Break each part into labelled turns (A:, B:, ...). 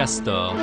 A: castors.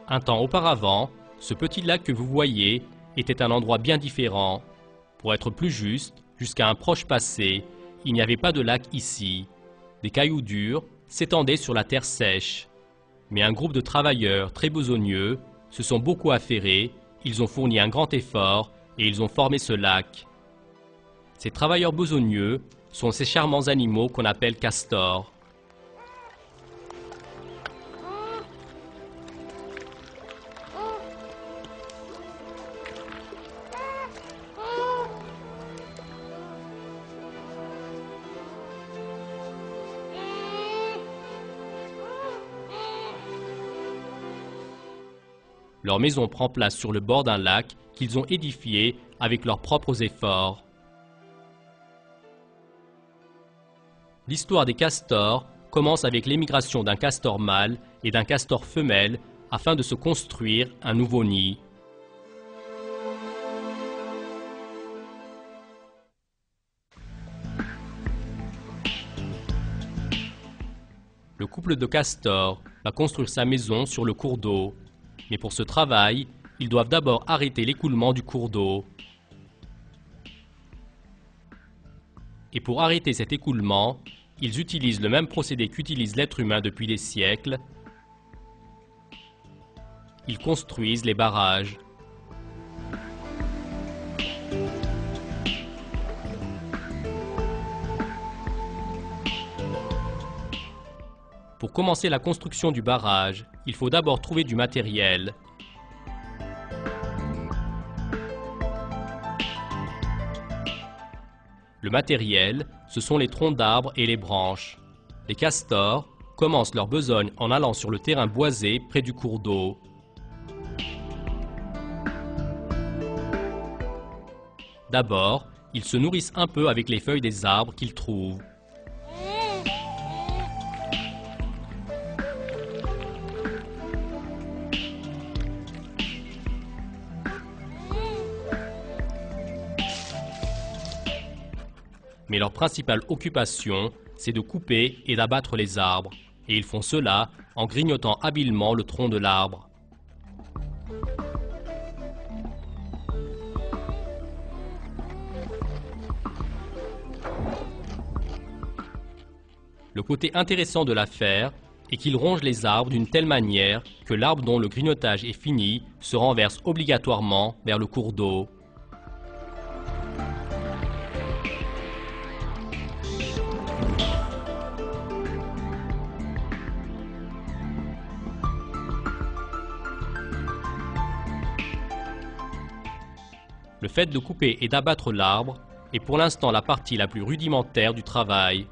A: Un temps auparavant, ce petit lac que vous voyez était un endroit bien différent. Pour être plus juste, jusqu'à un proche passé, il n'y avait pas de lac ici. Des cailloux durs s'étendaient sur la terre sèche. Mais un groupe de travailleurs très besogneux se sont beaucoup affairés, ils ont fourni un grand effort et ils ont formé ce lac. Ces travailleurs besogneux sont ces charmants animaux qu'on appelle castors. Leur maison prend place sur le bord d'un lac qu'ils ont édifié avec leurs propres efforts. L'histoire des castors commence avec l'émigration d'un castor mâle et d'un castor femelle afin de se construire un nouveau nid. Le couple de castors va construire sa maison sur le cours d'eau. Mais pour ce travail, ils doivent d'abord arrêter l'écoulement du cours d'eau. Et pour arrêter cet écoulement, ils utilisent le même procédé qu'utilise l'être humain depuis des siècles. Ils construisent les barrages. Pour commencer la construction du barrage, il faut d'abord trouver du matériel. Le matériel, ce sont les troncs d'arbres et les branches. Les castors commencent leur besogne en allant sur le terrain boisé près du cours d'eau. D'abord, ils se nourrissent un peu avec les feuilles des arbres qu'ils trouvent. Mais leur principale occupation, c'est de couper et d'abattre les arbres, et ils font cela en grignotant habilement le tronc de l'arbre. Le côté intéressant de l'affaire est qu'ils rongent les arbres d'une telle manière que l'arbre dont le grignotage est fini se renverse obligatoirement vers le cours d'eau. Le fait de couper et d'abattre l'arbre est pour l'instant la partie la plus rudimentaire du travail.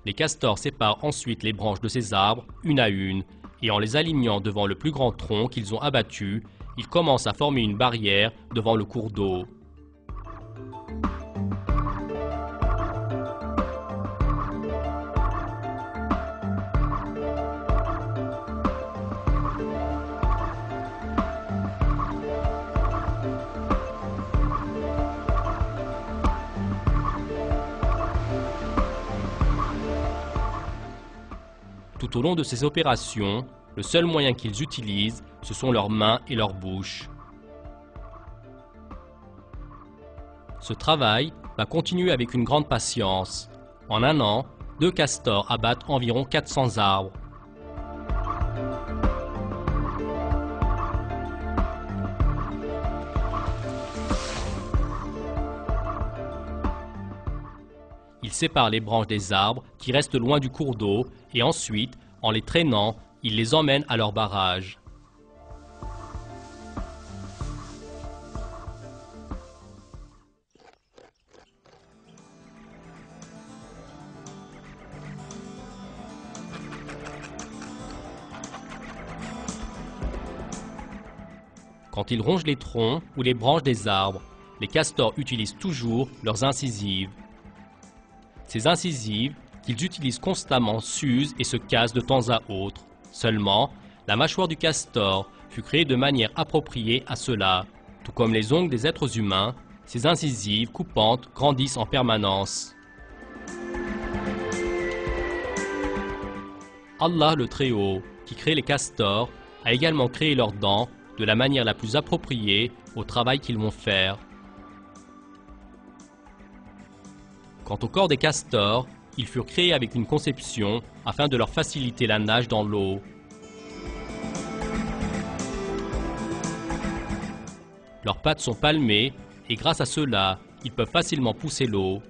A: Les castors séparent ensuite les branches de ces arbres une à une et en les alignant devant le plus grand tronc qu'ils ont abattu, ils commencent à former une barrière devant le cours d'eau. Tout au long de ces opérations, le seul moyen qu'ils utilisent, ce sont leurs mains et leur bouche. Ce travail va continuer avec une grande patience. En un an, 2 castors abattent environ 400 arbres. Ils séparent les branches des arbres qui restent loin du cours d'eau et ensuite, en les traînant, ils les emmènent à leur barrage. Quand ils rongent les troncs ou les branches des arbres, les castors utilisent toujours leurs incisives. Ces incisives, qu'ils utilisent constamment, s'usent et se cassent de temps à autre. Seulement, la mâchoire du castor fut créée de manière appropriée à cela. Tout comme les ongles des êtres humains, ces incisives coupantes grandissent en permanence. Allah le Très-Haut, qui crée les castors, a également créé leurs dents de la manière la plus appropriée au travail qu'ils vont faire. Quant au corps des castors, ils furent créés avec une conception afin de leur faciliter la nage dans l'eau. Leurs pattes sont palmées et grâce à cela, ils peuvent facilement pousser l'eau.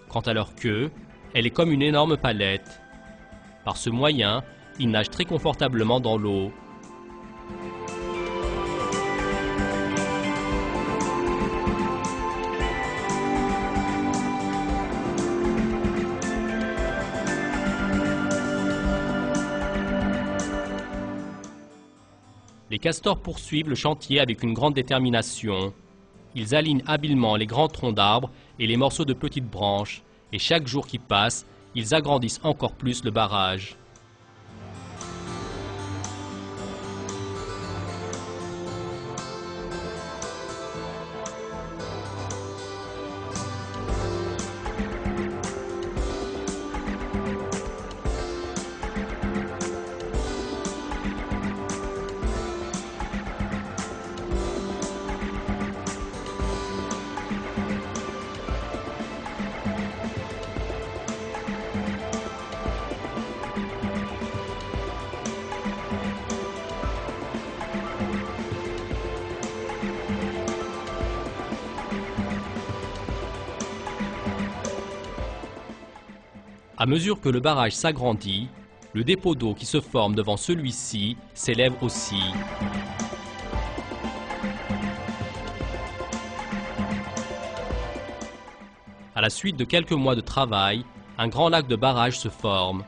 A: Quant à leur queue, elle est comme une énorme palette. Par ce moyen, ils nagent très confortablement dans l'eau. Les castors poursuivent le chantier avec une grande détermination. Ils alignent habilement les grands troncs d'arbres et les morceaux de petites branches, et chaque jour qui passe, ils agrandissent encore plus le barrage. À mesure que le barrage s'agrandit, le dépôt d'eau qui se forme devant celui-ci s'élève aussi. À la suite de quelques mois de travail, un grand lac de barrage se forme.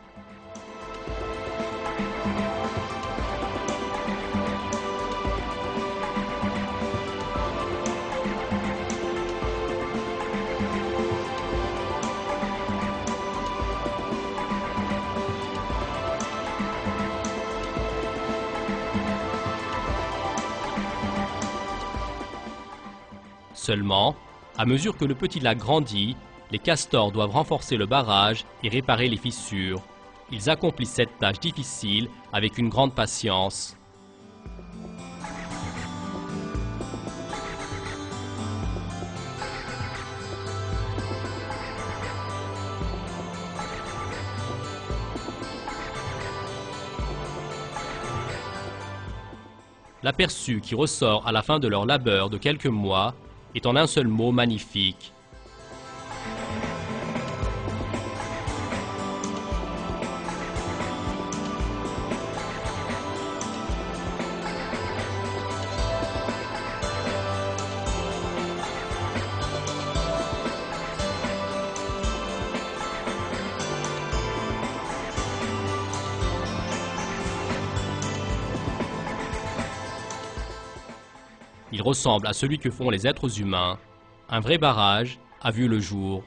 A: Seulement, à mesure que le petit lac grandit, les castors doivent renforcer le barrage et réparer les fissures. Ils accomplissent cette tâche difficile avec une grande patience. L'aperçu qui ressort à la fin de leur labeur de quelques mois est en un seul mot magnifique. Il ressemble à celui que font les êtres humains. Un vrai barrage a vu le jour.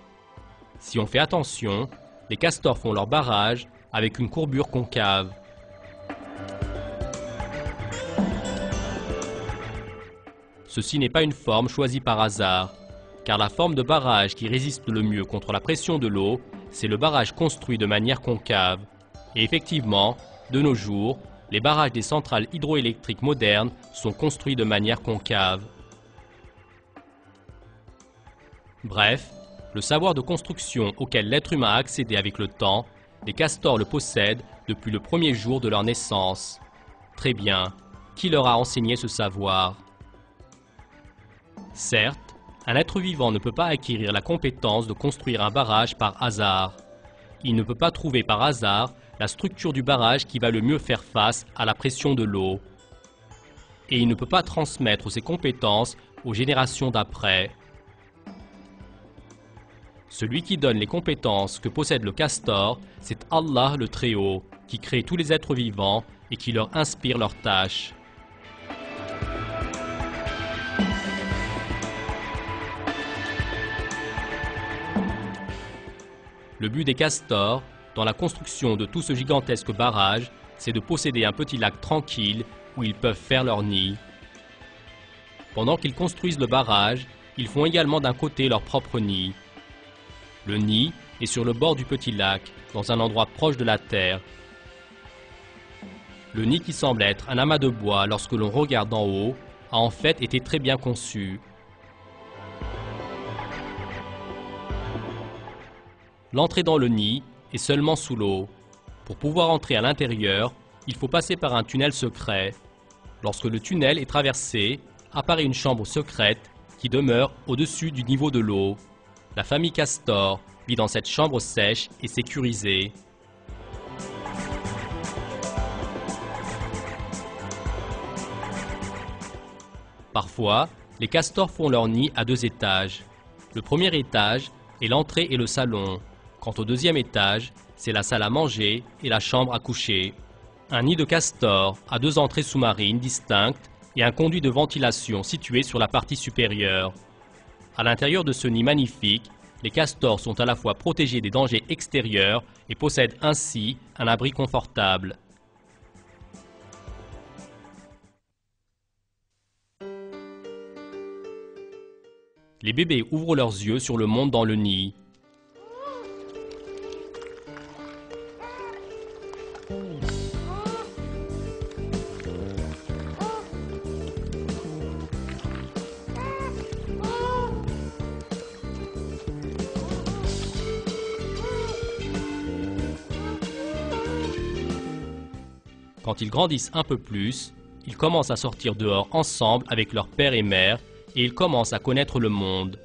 A: Si on fait attention, les castors font leur barrage avec une courbure concave. Ceci n'est pas une forme choisie par hasard, car la forme de barrage qui résiste le mieux contre la pression de l'eau, c'est le barrage construit de manière concave. Et effectivement, de nos jours, les barrages des centrales hydroélectriques modernes sont construits de manière concave. Bref, le savoir de construction auquel l'être humain a accédé avec le temps, les castors le possèdent depuis le premier jour de leur naissance. Très bien, qui leur a enseigné ce savoir? Certes, un être vivant ne peut pas acquérir la compétence de construire un barrage par hasard. Il ne peut pas trouver par hasard la structure du barrage qui va le mieux faire face à la pression de l'eau. Et il ne peut pas transmettre ses compétences aux générations d'après. Celui qui donne les compétences que possède le castor, c'est Allah le Très-Haut, qui crée tous les êtres vivants et qui leur inspire leurs tâches. Le but des castors, dans la construction de tout ce gigantesque barrage, c'est de posséder un petit lac tranquille où ils peuvent faire leur nid. Pendant qu'ils construisent le barrage, ils font également d'un côté leur propre nid. Le nid est sur le bord du petit lac, dans un endroit proche de la terre. Le nid qui semble être un amas de bois lorsque l'on regarde d'en haut, a en fait été très bien conçu. L'entrée dans le nid est seulement sous l'eau. Pour pouvoir entrer à l'intérieur, il faut passer par un tunnel secret. Lorsque le tunnel est traversé, apparaît une chambre secrète qui demeure au-dessus du niveau de l'eau. La famille Castor vit dans cette chambre sèche et sécurisée. Parfois, les castors font leur nid à 2 étages. Le premier étage est l'entrée et le salon. Quant au deuxième étage, c'est la salle à manger et la chambre à coucher. Un nid de castor a 2 entrées sous-marines distinctes et un conduit de ventilation situé sur la partie supérieure. À l'intérieur de ce nid magnifique, les castors sont à la fois protégés des dangers extérieurs et possèdent ainsi un abri confortable. Les bébés ouvrent leurs yeux sur le monde dans le nid. Quand ils grandissent un peu plus, ils commencent à sortir dehors ensemble avec leur père et mère et ils commencent à connaître le monde.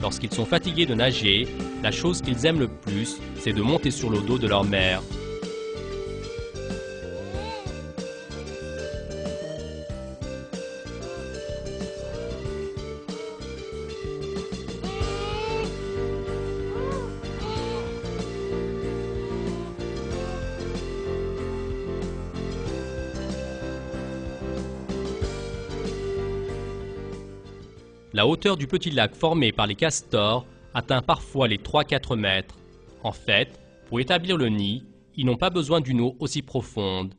A: Lorsqu'ils sont fatigués de nager, la chose qu'ils aiment le plus, c'est de monter sur le dos de leur mère. La hauteur du petit lac formé par les castors atteint parfois les 3-4 mètres. En fait, pour établir le nid, ils n'ont pas besoin d'une eau aussi profonde.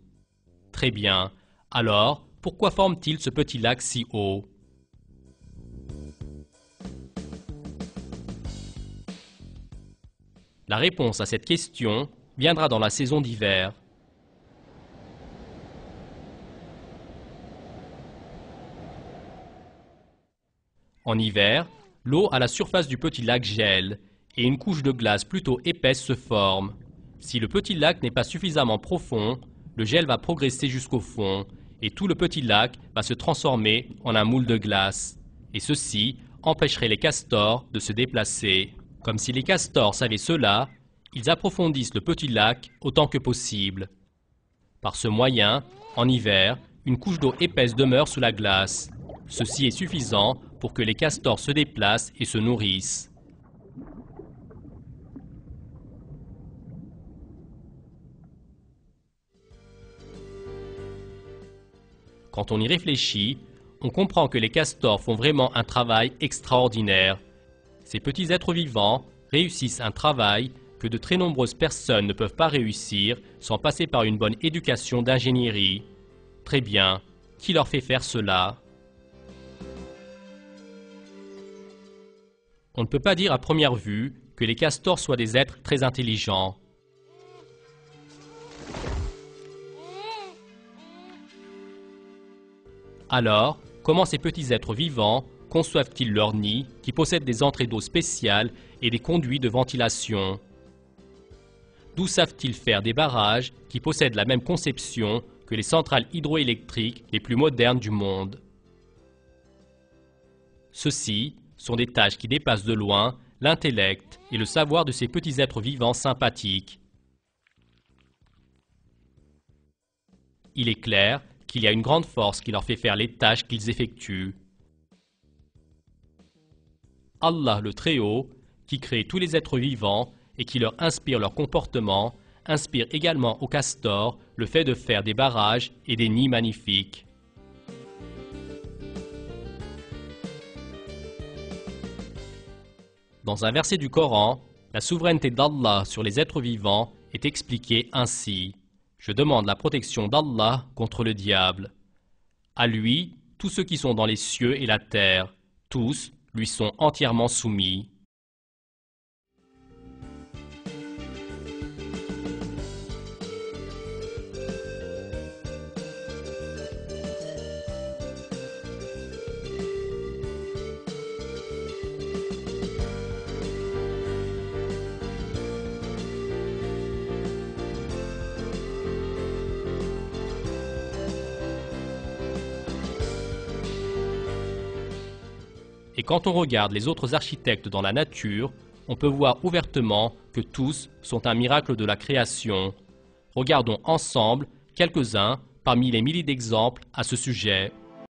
A: Très bien, alors pourquoi forment-ils ce petit lac si haut? La réponse à cette question viendra dans la saison d'hiver. En hiver, l'eau à la surface du petit lac gèle et une couche de glace plutôt épaisse se forme. Si le petit lac n'est pas suffisamment profond, le gel va progresser jusqu'au fond et tout le petit lac va se transformer en un moule de glace. Et ceci empêcherait les castors de se déplacer. Comme si les castors savaient cela, ils approfondissent le petit lac autant que possible. Par ce moyen, en hiver, une couche d'eau épaisse demeure sous la glace. Ceci est suffisant pour que les castors se déplacent et se nourrissent. Quand on y réfléchit, on comprend que les castors font vraiment un travail extraordinaire. Ces petits êtres vivants réussissent un travail que de très nombreuses personnes ne peuvent pas réussir sans passer par une bonne éducation d'ingénierie. Très bien, qui leur fait faire cela ? On ne peut pas dire à première vue que les castors soient des êtres très intelligents. Alors, comment ces petits êtres vivants conçoivent-ils leur nid qui possèdent des entrées d'eau spéciales et des conduits de ventilation? D'où savent-ils faire des barrages qui possèdent la même conception que les centrales hydroélectriques les plus modernes du monde? Ceux-ci sont des tâches qui dépassent de loin l'intellect et le savoir de ces petits êtres vivants sympathiques. Il est clair qu'il y a une grande force qui leur fait faire les tâches qu'ils effectuent. Allah le Très-Haut, qui crée tous les êtres vivants et qui leur inspire leur comportement, inspire également aux castors le fait de faire des barrages et des nids magnifiques. Dans un verset du Coran, la souveraineté d'Allah sur les êtres vivants est expliquée ainsi. Je demande la protection d'Allah contre le diable. À lui, tous ceux qui sont dans les cieux et la terre, tous lui sont entièrement soumis. Et quand on regarde les autres architectes dans la nature, on peut voir ouvertement que tous sont un miracle de la création. Regardons ensemble quelques-uns parmi les milliers d'exemples à ce sujet.